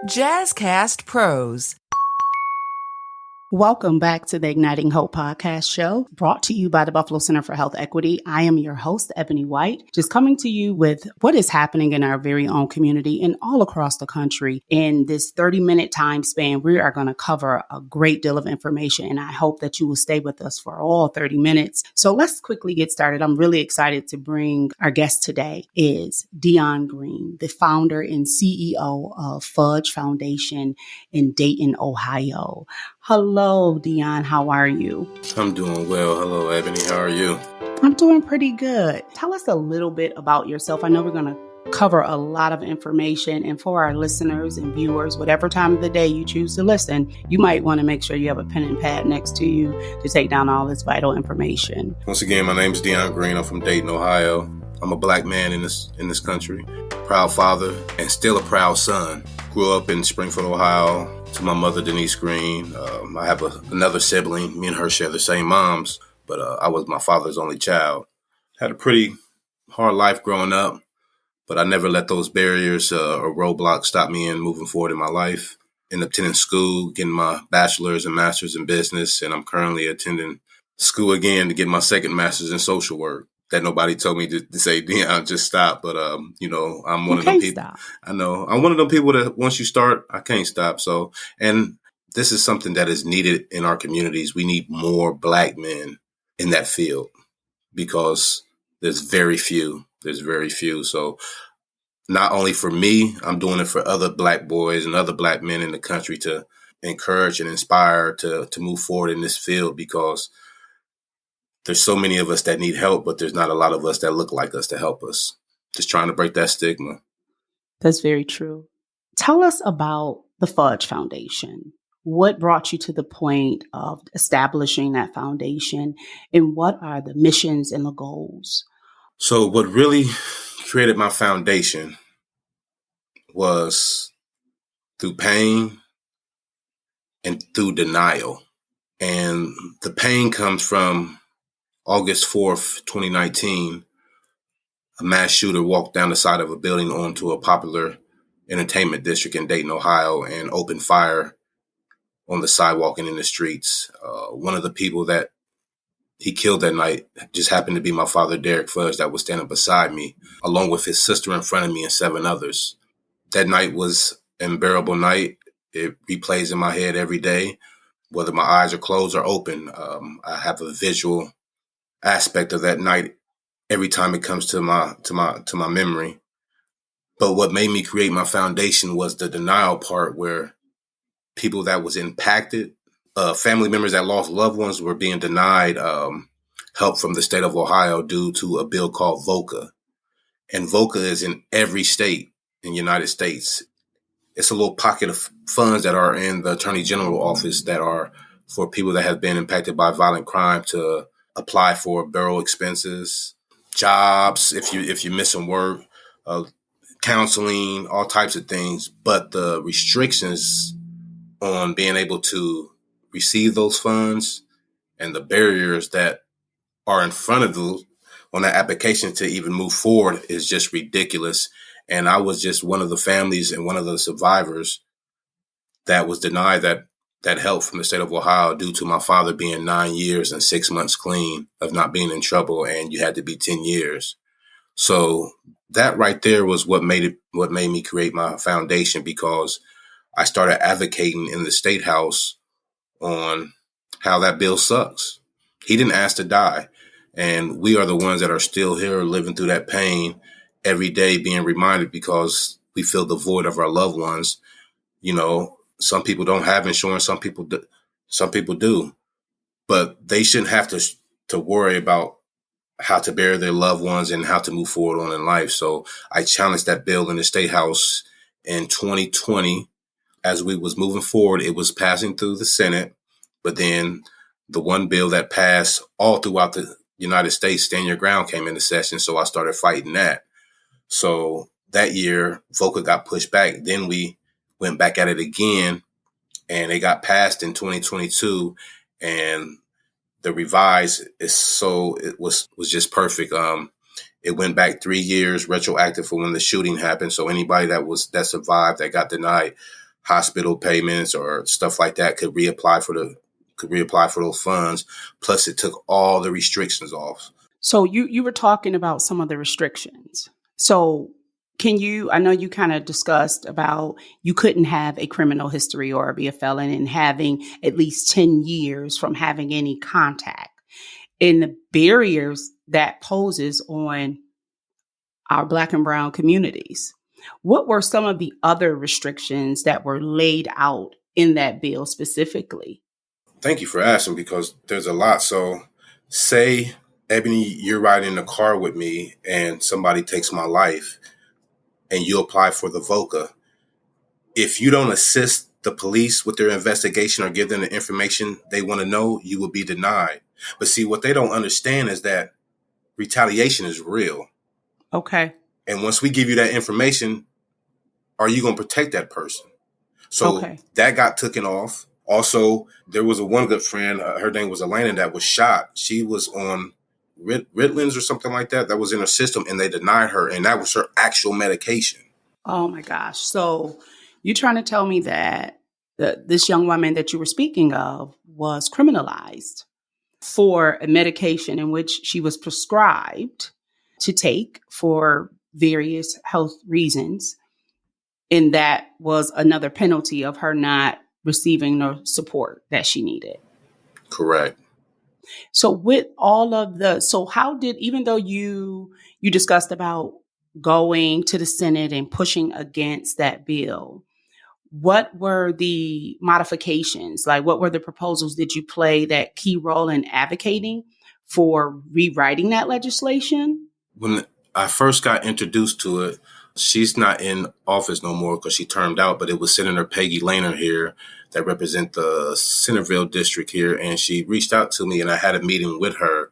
Jazzcast Pros. Welcome back to the Igniting Hope podcast show, brought to you by the Buffalo Center for Health Equity. I am your host, Ebony White, just coming to you with what is happening in our very own community and all across the country. In this 30-minute time span, we are going to cover a great deal of information, and I hope that you will stay with us for all 30 minutes. So let's quickly get started. I'm really excited to bring our guest today is Dion Green, the founder and CEO of Fudge Foundation in Dayton, Ohio. Hello, Dion. How are you? I'm doing well. Hello, Ebony. How are you? I'm doing pretty good. Tell us a little bit about yourself. I know we're going to cover a lot of information, and for our listeners and viewers, whatever time of the day you choose to listen, you might want to make sure you have a pen and pad next to you to take down all this vital information. Once again, my name is Dion Green. I'm from Dayton, Ohio. I'm a black man in this country. Proud father and still a proud son. Grew up in Springfield, Ohio. To my mother, Denise Green. I have another sibling. Me and her share the same moms, but I was my father's only child. Had a pretty hard life growing up, but I never let those barriers or roadblocks stop me in moving forward in my life. Ended up attending school, getting my bachelor's and master's in business, and I'm currently attending school again to get my second master's in social work. That nobody told me to say, Dion, just stop. But, I'm one of them people. Stop. I know. I'm one of them people that once you start, I can't stop. So, and this is something that is needed in our communities. We need more black men in that field because there's very few. So not only for me, I'm doing it for other black boys and other black men in the country to encourage and inspire to move forward in this field, because there's so many of us that need help, but there's not a lot of us that look like us to help us. Just trying to break that stigma. That's very true. Tell us about the Fudge Foundation. What brought you to the point of establishing that foundation, and what are the missions and the goals? So what really created my foundation was through pain and through denial. And the pain comes from August 4th, 2019, a mass shooter walked down the side of a building onto a popular entertainment district in Dayton, Ohio, and opened fire on the sidewalk and in the streets. One of the people that he killed that night just happened to be my father, Derek Fudge, that was standing beside me, along with his sister in front of me and 7 others. That night was an unbearable night. It replays in my head every day, whether my eyes are closed or open. I have a visual aspect of that night every time it comes to my memory. But what made me create my foundation was the denial part, where people that was impacted, family members that lost loved ones, were being denied help from the state of Ohio due to a bill called VOCA. And VOCA is in every state in the United States. It's a little pocket of funds that are in the Attorney General office that are for people that have been impacted by violent crime to apply for burial expenses, jobs, if you're missing work, counseling, all types of things. But the restrictions on being able to receive those funds and the barriers that are in front of you on that application to even move forward is just ridiculous. And I was just one of the families and one of the survivors that was denied that help from the state of Ohio due to my father being 9 years and 6 months clean of not being in trouble, and you had to be 10 years. So that right there was what made me create my foundation, because I started advocating in the state house on how that bill sucks. He didn't ask to die. And we are the ones that are still here living through that pain every day, being reminded because we feel the void of our loved ones. You know, some people don't have insurance. Some people do, but they shouldn't have to worry about how to bury their loved ones and how to move forward on in life. So I challenged that bill in the State House in 2020. As we was moving forward, it was passing through the Senate, but then the one bill that passed all throughout the United States, Stand Your Ground, came into session. So I started fighting that. So that year, VOCA got pushed back. Then we went back at it again, and it got passed in 2022. And the revise it was just perfect. It went back 3 years, retroactive for when the shooting happened. So anybody that survived, that got denied hospital payments or stuff like that could reapply for those funds. Plus, it took all the restrictions off. So you were talking about some of the restrictions. So I know you kind of discussed about you couldn't have a criminal history or be a felon and having at least 10 years from having any contact, and the barriers that poses on our Black and Brown communities. What were some of the other restrictions that were laid out in that bill specifically? Thank you for asking, because there's a lot. So say, Ebony, you're riding in the car with me and somebody takes my life and you apply for the VOCA. If you don't assist the police with their investigation or give them the information they want to know, you will be denied. But see, what they don't understand is that retaliation is real. Okay. And once we give you that information, are you going to protect that person? So that got taken off. Also, there was one good friend, her name was Elena, that was shot. She was on Ritalin or something like that was in her system, and they denied her, and that was her actual medication. Oh my gosh. So you're trying to tell me that this young woman that you were speaking of was criminalized for a medication in which she was prescribed to take for various health reasons. And that was another penalty of her not receiving the support that she needed. Correct. So with all of how did, even though you discussed about going to the Senate and pushing against that bill, what were the modifications? Like, what were the proposals? Did you play that key role in advocating for rewriting that legislation? When I first got introduced to it, she's not in office no more because she termed out, but it was Senator Peggy Lehner here that represent the Centerville district here. And she reached out to me and I had a meeting with her,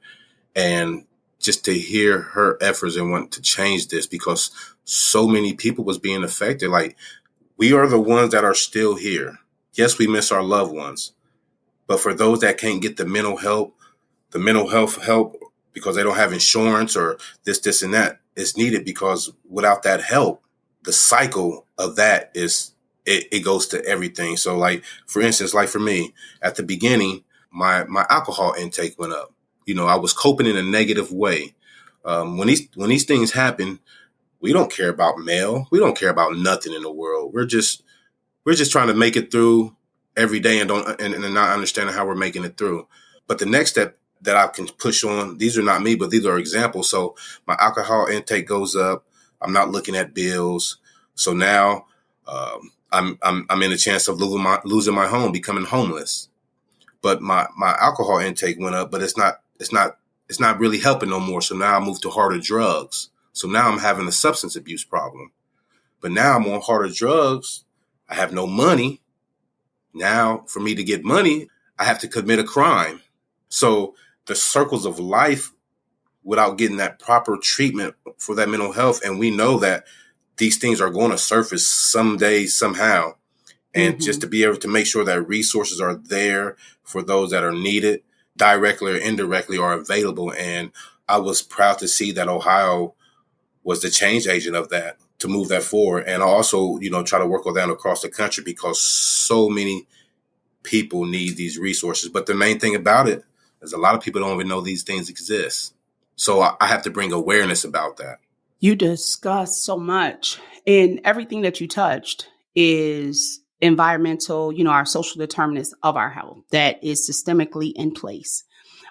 and just to hear her efforts and want to change this, because so many people was being affected. Like, we are the ones that are still here. Yes, we miss our loved ones, but for those that can't get the mental health help because they don't have insurance or this and that, is needed, because without that help, the cycle of that it goes to everything. So like, for instance, like for me at the beginning, my alcohol intake went up. I was coping in a negative way. When these things happen, we don't care about mail. We don't care about nothing in the world. We're just trying to make it through every day and not understanding how we're making it through. But the next step that I can push on, these are not me, but these are examples. So my alcohol intake goes up. I'm not looking at bills. So now I'm in a chance of losing my home, becoming homeless. But my alcohol intake went up, but it's not really helping no more. So now I moved to harder drugs. So now I'm having a substance abuse problem. But now I'm on harder drugs. I have no money. Now, for me to get money, I have to commit a crime. So the circles of life without getting that proper treatment for that mental health. And we know that these things are going to surface someday, somehow. And just to be able to make sure that resources are there for those that are needed, directly or indirectly, are available. And I was proud to see that Ohio was the change agent of that, to move that forward. And I also, try to work on that across the country, because so many people need these resources. But the main thing about it is a lot of people don't even know these things exist. So I have to bring awareness about that. You discussed so much, and everything that you touched is environmental, our social determinants of our health that is systemically in place.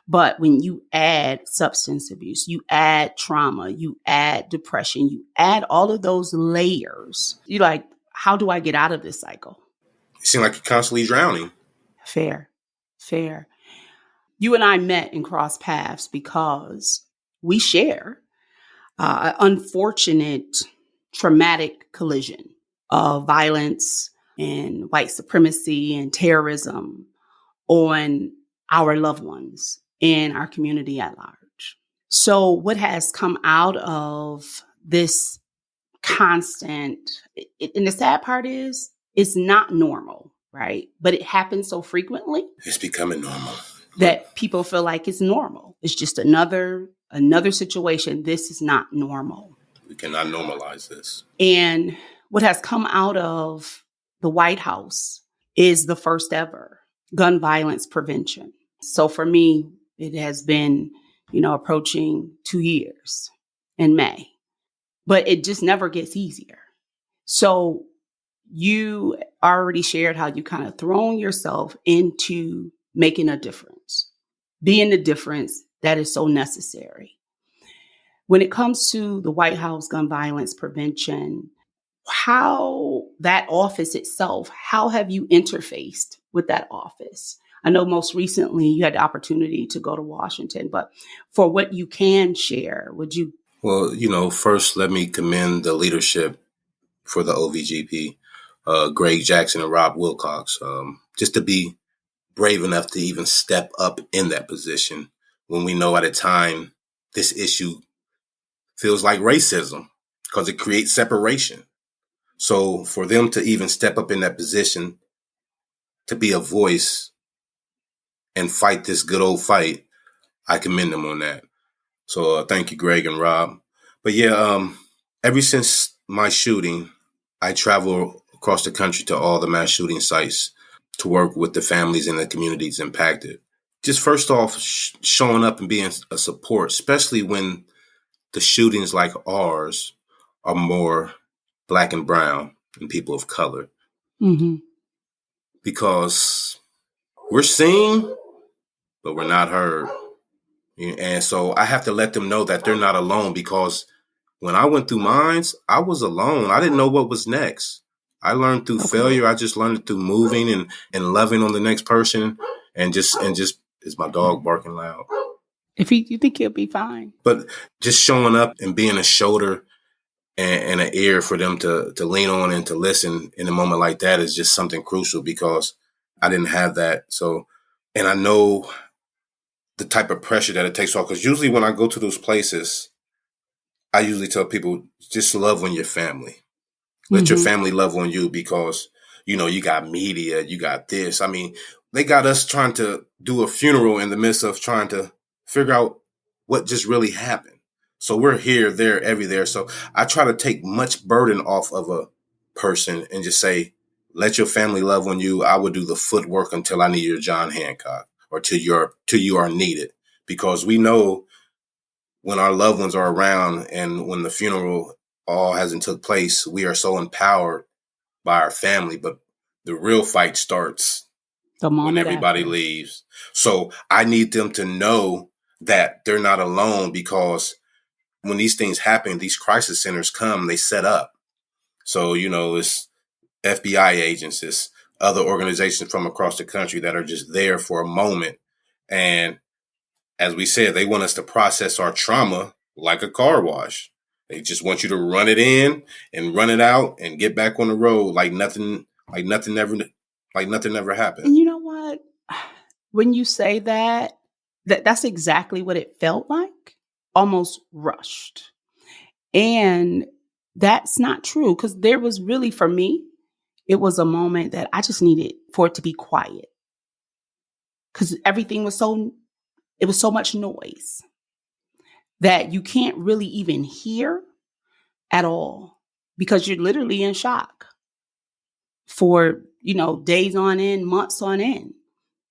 But when you add substance abuse, you add trauma, you add depression, you add all of those layers, you're like, how do I get out of this cycle? You seem like you're constantly drowning. Fair. You and I met and crossed paths because we share an unfortunate, traumatic collision of violence and white supremacy and terrorism on our loved ones and our community at large. So what has come out of this constant, and the sad part is, it's not normal, right? But it happens so frequently. It's becoming normal. That people feel like it's normal. It's just another situation. This is not normal. We cannot normalize this. And what has come out of the White House is the first ever gun violence prevention. So for me, it has been, approaching 2 years in May, but it just never gets easier. So you already shared how you kind of thrown yourself into making a difference, being the difference that is so necessary. When it comes to the White House gun violence prevention, how that office itself, how have you interfaced with that office? I know most recently you had the opportunity to go to Washington, but for what you can share, would you? Well, first let me commend the leadership for the OVGP, Greg Jackson and Rob Wilcox, just to be brave enough to even step up in that position when we know at a time this issue feels like racism because it creates separation. So for them to even step up in that position to be a voice and fight this good old fight, I commend them on that. So thank you, Greg and Rob. But yeah, ever since my shooting, I travel across the country to all the mass shooting sites to work with the families and the communities impacted. Just first off, showing up and being a support, especially when the shootings like ours are more Black and brown and people of color. Mm-hmm. Because we're seen, but we're not heard. And so I have to let them know that they're not alone, because when I went through mines, I was alone. I didn't know what was next. I learned through failure. I just learned it through moving and loving on the next person and just is my dog barking loud? If you think he'll be fine. But just showing up and being a shoulder and an ear for them to lean on and to listen in a moment like that is just something crucial, because I didn't have that. So, and I know the type of pressure that it takes off, because usually when I go to those places, I usually tell people, just love on your family. Let your family love on you, because, you got media, you got this. I mean, they got us trying to do a funeral in the midst of trying to figure out what just really happened. So we're here, there, everywhere. So I try to take much burden off of a person and just say, let your family love on you. I will do the footwork until I need your John Hancock, or till you are needed, because we know when our loved ones are around and when the funeral all hasn't took place, we are so empowered by our family. But the real fight starts the moment when everybody after leaves. So I need them to know that they're not alone, because when these things happen, these crisis centers come, they set up. So, it's FBI agents, it's other organizations from across the country that are just there for a moment. And as we said, they want us to process our trauma like a car wash. They just want you to run it in and run it out and get back on the road like nothing ever happened. And you know what? When you say that's exactly what it felt like, almost rushed. And that's not true, because there was really, for me, it was a moment that I just needed for it to be quiet, because everything was it was so much noise that you can't really even hear at all, because you're literally in shock for, days on end, months on end,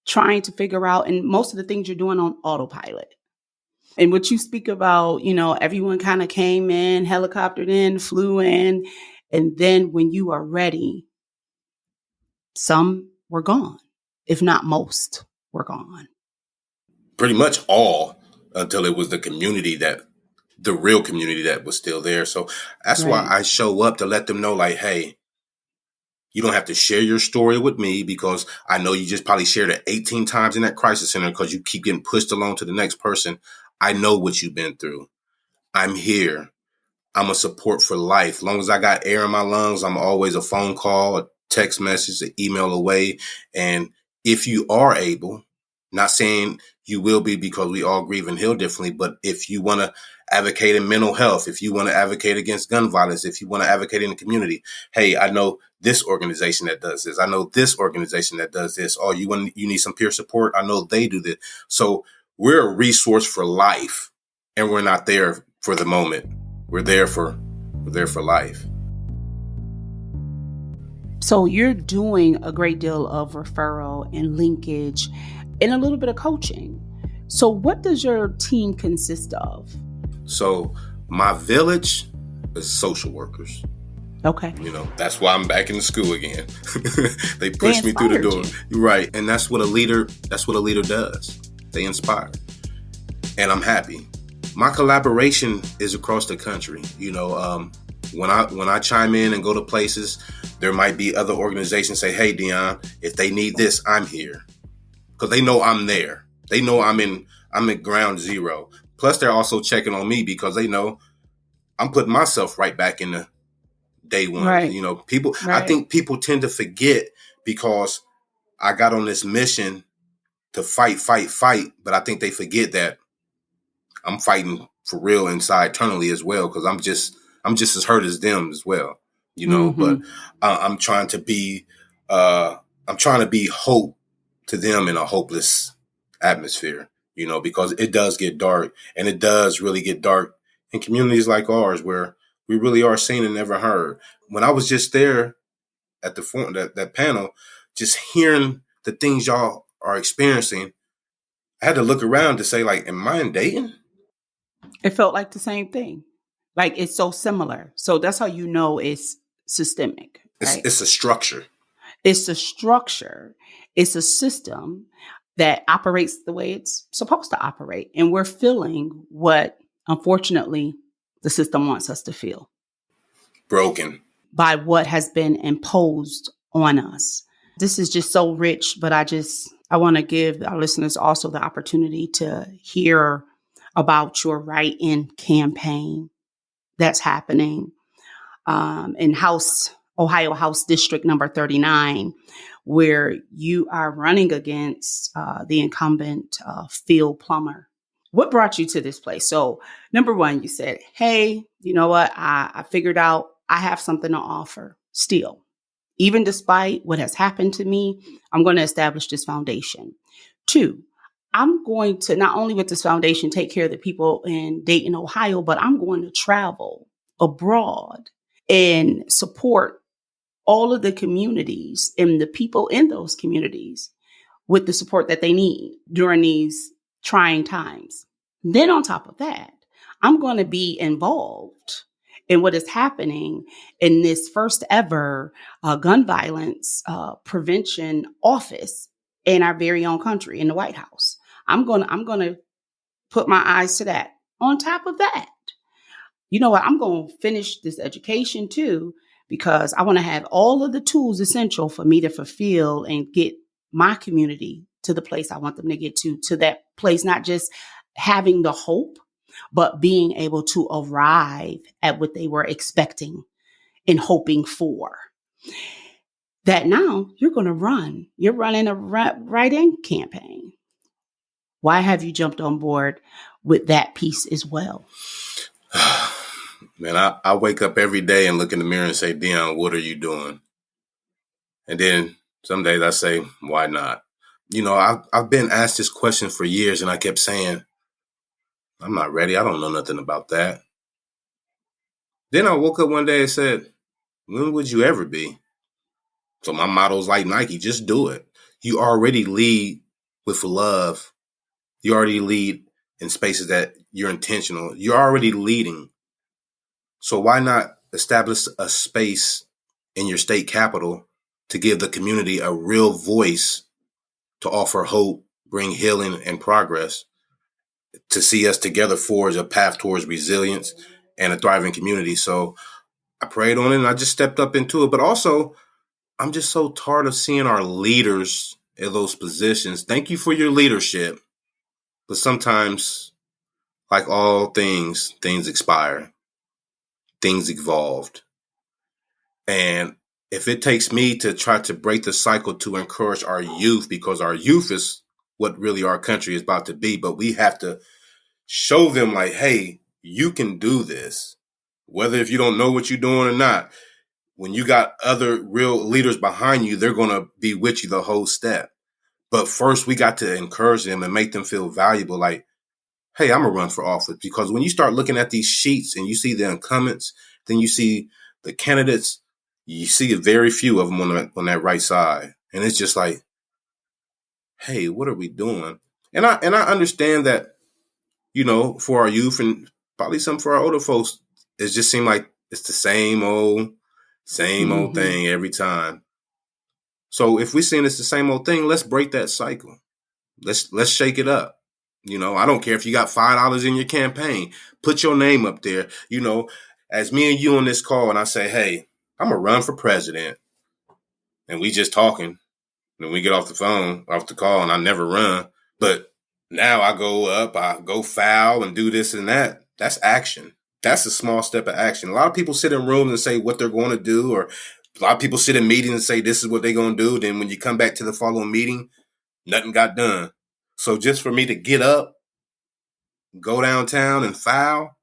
trying to figure out, and most of the things you're doing on autopilot. And what you speak about, everyone kind of came in, helicoptered in, flew in, and then when you are ready, some were gone, if not most were gone. Pretty much all, until it was the real community that was still there. So that's why I show up, to let them know, like, hey, you don't have to share your story with me, because I know you just probably shared it 18 times in that crisis center because you keep getting pushed along to the next person. I know what you've been through. I'm here. I'm a support for life. As long as I got air in my lungs, I'm always a phone call, a text message, an email away. And if you are able, not saying you will be, because we all grieve and heal differently, but if you want to advocate in mental health, if you want to advocate against gun violence, if you want to advocate in the community, hey, I know this organization that does this. I know this organization that does this. Oh, you need some peer support? I know they do this. So we're a resource for life, and we're not there for the moment. We're there for life. So you're doing a great deal of referral and linkage and a little bit of coaching. So what does your team consist of? So my village is social workers. Okay. That's why I'm back in the school again. They push me through the door. Right. And that's what a leader does. They inspire. And I'm happy. My collaboration is across the country. When I chime in and go to places, there might be other organizations say, hey, Dion, if they need this, I'm here. Because they know I'm there. They know I'm at ground zero. Plus, they're also checking on me because they know I'm putting myself right back in the day one. Right. People, right. I think people tend to forget because I got on this mission to fight. But I think they forget that I'm fighting for real inside internally as well. Because I'm just as hurt as them as well, but I'm trying to be hope to them in a hopeless atmosphere, because it does get dark, and it does really get dark in communities like ours where we really are seen and never heard. When I was just there at that panel, just hearing the things y'all are experiencing, I had to look around to say, like, am I in Dayton? It felt like the same thing. Like, it's so similar. So that's how you know it's systemic. Right? It's a structure. It's a structure. It's a system that operates the way it's supposed to operate. And we're feeling what, unfortunately, the system wants us to feel. Broken. By what has been imposed on us. This is just so rich, but I want to give our listeners also the opportunity to hear about your write-in campaign that's happening in Ohio House District number 39, where you are running against the incumbent Phil Plummer. What brought you to this place? So, number one, you said, hey, you know what? I figured out I have something to offer still. Even despite what has happened to me, I'm going to establish this foundation. 2, I'm going to, not only with this foundation, take care of the people in Dayton, Ohio, but I'm going to travel abroad and support all of the communities and the people in those communities with the support that they need during these trying times. Then on top of that, I'm going to be involved in what is happening in this first ever gun violence prevention office in our very own country, in the White House. I'm going to put my eyes to that. On top of that, you know what? I'm going to finish this education too, because I want to have all of the tools essential for me to fulfill and get my community to the place I want them to get to that place, not just having the hope, but being able to arrive at what they were expecting and hoping for. That now you're going to run. You're running a write-in campaign. Why have you jumped on board with that piece as well? Man, I wake up every day and look in the mirror and say, Dion, what are you doing? And then some days I say, why not? I've been asked this question for years, and I kept saying, I'm not ready. I don't know nothing about that. Then I woke up one day and said, when would you ever be? So my motto is like Nike, just do it. You already lead with love. You already lead in spaces that you're intentional. You're already leading. So why not establish a space in your state capital to give the community a real voice, to offer hope, bring healing and progress, to see us together forge a path towards resilience and a thriving community. So I prayed on it and I just stepped up into it. But also, I'm just so tired of seeing our leaders in those positions. Thank you for your leadership. But sometimes, like all things expire. Things evolved. And if it takes me to try to break the cycle to encourage our youth, because our youth is what really our country is about to be, but we have to show them like, hey, you can do this. Whether if you don't know what you're doing or not, when you got other real leaders behind you, they're going to be with you the whole step. But first, we got to encourage them and make them feel valuable. Like, hey, I'm going to run for office. Because when you start looking at these sheets and you see the incumbents, then you see the candidates, You see very few of them on that right side. And it's just like, hey, what are we doing? And I understand that, for our youth and probably some for our older folks, it just seemed like it's the same old thing every time. So if we're seeing it's the same old thing, let's break that cycle. Let's shake it up. I don't care if you got $5 in your campaign, put your name up there. As me and you on this call, and I say, hey, I'm gonna run for president, and we just talking, and we get off the call, and I never run, but now I go up, I go foul and do this and that. That's action. That's a small step of action. A lot of people sit in rooms and say what they're going to do, or a lot of people sit in meetings and say this is what they're going to do. Then when you come back to the following meeting, nothing got done. So just for me to get up, go downtown and foul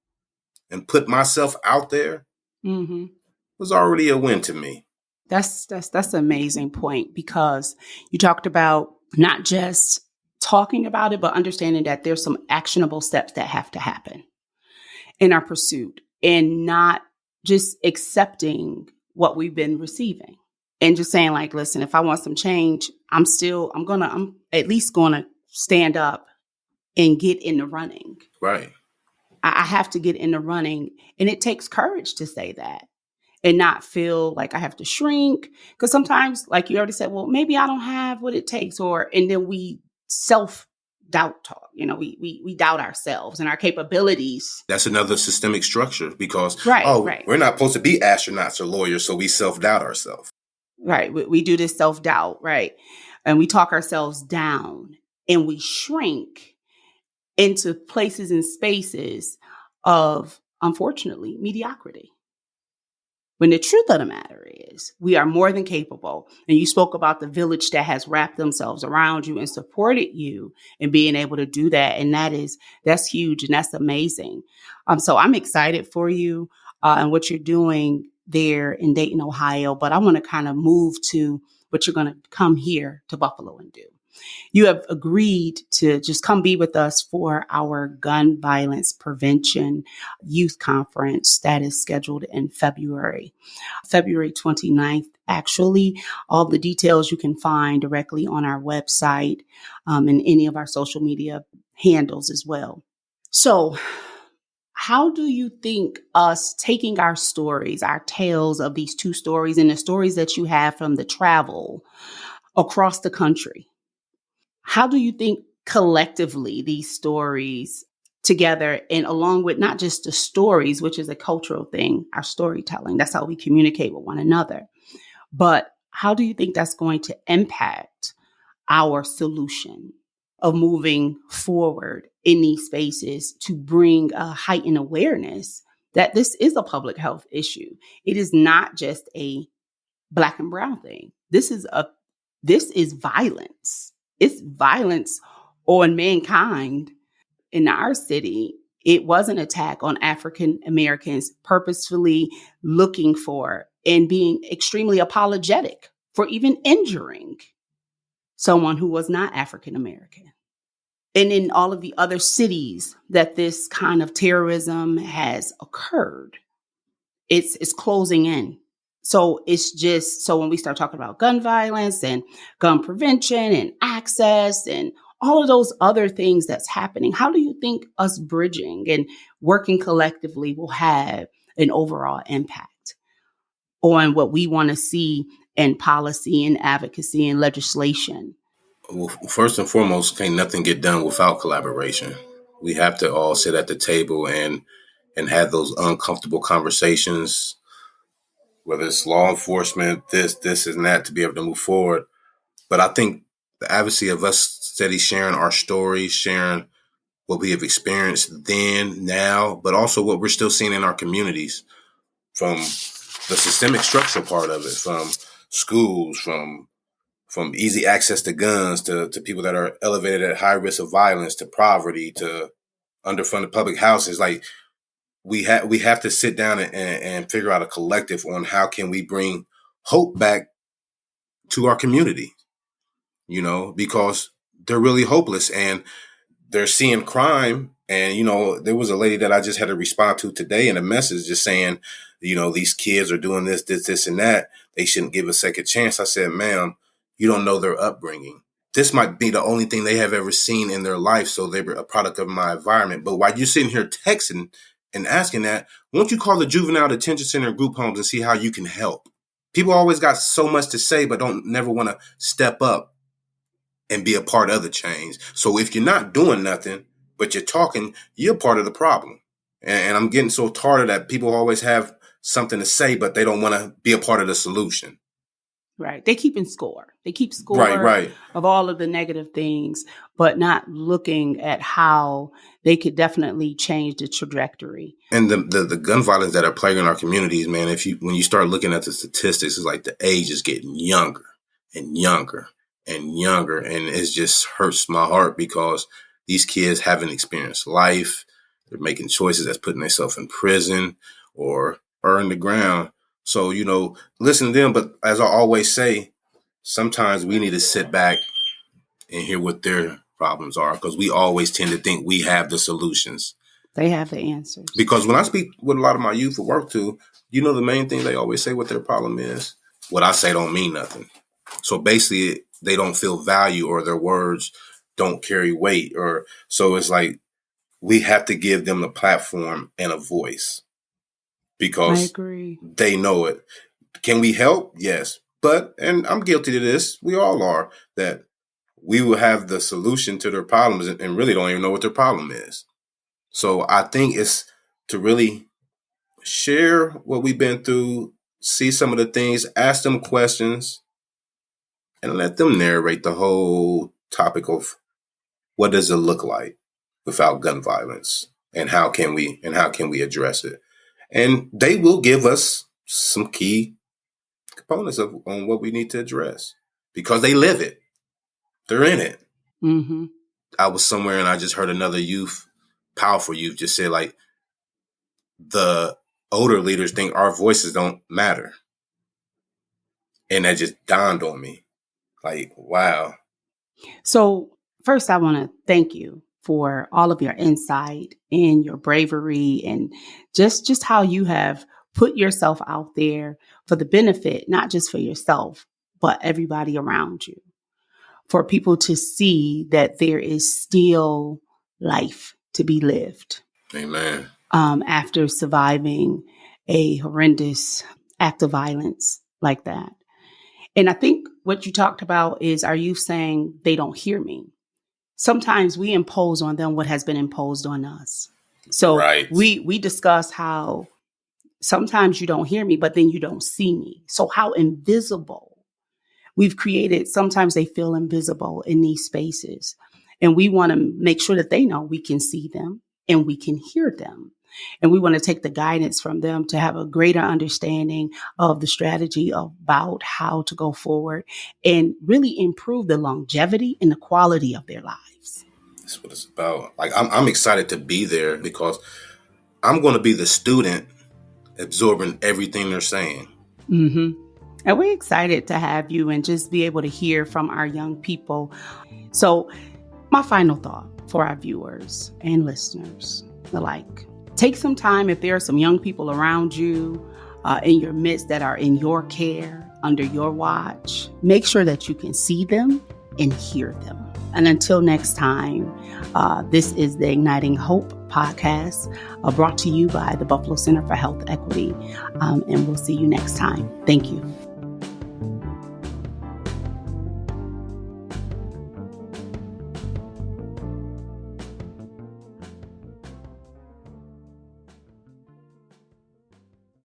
and put myself out there was already a win to me. That's an amazing point, because you talked about not just talking about it, but understanding that there's some actionable steps that have to happen in our pursuit, and not just accepting what we've been receiving and just saying like, listen, if I want some change, I'm at least going to stand up and get in the running. Right. I have to get in the running, and it takes courage to say that and not feel like I have to shrink. Because sometimes, like you already said, well, maybe I don't have what it takes, and then we self-doubt talk. We doubt ourselves and our capabilities. That's another systemic structure, because right. We're not supposed to be astronauts or lawyers, so we self-doubt ourselves. Right. We do this self-doubt, right? And we talk ourselves down, and we shrink into places and spaces of, unfortunately, mediocrity. When the truth of the matter is, we are more than capable. And you spoke about the village that has wrapped themselves around you and supported you in being able to do that. And that's huge, and that's amazing. So I'm excited for you and what you're doing there in Dayton, Ohio. But I want to kind of move to what you're going to come here to Buffalo and do. You have agreed to just come be with us for our gun violence prevention youth conference that is scheduled in February 29th. Actually, all the details you can find directly on our website and any of our social media handles as well. So, how do you think us taking our stories, our tales of these two stories, and the stories that you have from the travel across the country, how do you think collectively these stories together, and along with not just the stories, which is a cultural thing, our storytelling, that's how we communicate with one another, but how do you think that's going to impact our solution of moving forward in these spaces to bring a heightened awareness that this is a public health issue? It is not just a Black and brown thing. This is violence. It's violence on mankind. In our city, it was an attack on African Americans purposefully looking for and being extremely apologetic for even injuring someone who was not African American. And in all of the other cities that this kind of terrorism has occurred, it's closing in. So when we start talking about gun violence and gun prevention and access and all of those other things that's happening, how do you think us bridging and working collectively will have an overall impact on what we want to see in policy and advocacy and legislation? Well, first and foremost, can't nothing get done without collaboration. We have to all sit at the table and have those uncomfortable conversations, whether it's law enforcement, this and that, to be able to move forward. But I think the advocacy of us steady sharing our stories, sharing what we have experienced then, now, but also what we're still seeing in our communities, from the systemic structural part of it, from schools, from easy access to guns, to people that are elevated at high risk of violence, to poverty, to underfunded public houses. Like, we have to sit down and figure out a collective on how can we bring hope back to our community, because they're really hopeless and they're seeing crime. And, there was a lady that I just had to respond to today in a message just saying, these kids are doing this, and that. They shouldn't give a second chance. I said, ma'am, you don't know their upbringing. This might be the only thing they have ever seen in their life. So they were a product of my environment. But while you're sitting here texting and asking that, won't you call the juvenile detention center group homes and see how you can help? People always got so much to say, but don't never want to step up and be a part of the change. So if you're not doing nothing, but you're talking, you're part of the problem. And I'm getting so tired of that. People always have something to say, but they don't want to be a part of the solution. Right. They keeping score. They keep score right. of all of the negative things, but not looking at how they could definitely change the trajectory. And the gun violence that are plaguing our communities, man, when you start looking at the statistics, it's like the age is getting younger and younger and younger. And it just hurts my heart because these kids haven't experienced life. They're making choices that's putting themselves in prison or in the ground. So, listen to them. But as I always say, sometimes we need to sit back and hear what their problems are, because we always tend to think we have the solutions. They have the answers. Because when I speak with a lot of my youth at work too, the main thing they always say what their problem is. What I say don't mean nothing. So basically, they don't feel value, or their words don't carry weight. So it's like we have to give them a platform and a voice. Because I agree. They know it. Can we help? Yes. And I'm guilty of this. We all are, that we will have the solution to their problems and really don't even know what their problem is. So I think it's to really share what we've been through, see some of the things, ask them questions, and let them narrate the whole topic of what does it look like without gun violence, and how can we address it. And they will give us some key components on what we need to address, because they live it. They're in it. Mm-hmm. I was somewhere and I just heard another powerful youth, just say, like, the older leaders think our voices don't matter. And that just dawned on me. Like, wow. So first, I want to thank you for all of your insight and your bravery, and just how you have put yourself out there for the benefit, not just for yourself, but everybody around you, for people to see that there is still life to be lived. Amen. After surviving a horrendous act of violence like that. And I think what you talked about is, are you saying they don't hear me? Sometimes we impose on them what has been imposed on us. So right. we discuss how sometimes you don't hear me, but then you don't see me. So how invisible we've created. Sometimes they feel invisible in these spaces. And we want to make sure that they know we can see them and we can hear them. And we want to take the guidance from them to have a greater understanding of the strategy about how to go forward and really improve the longevity and the quality of their lives. That's what it's about. Like, I'm excited to be there, because I'm going to be the student absorbing everything they're saying. Mm-hmm. And we're excited to have you and just be able to hear from our young people. So my final thought for our viewers and listeners alike: take some time, if there are some young people around you in your midst that are in your care, under your watch, make sure that you can see them and hear them. And until next time, this is the Igniting Hope podcast, brought to you by the Buffalo Center for Health Equity. And we'll see you next time. Thank you.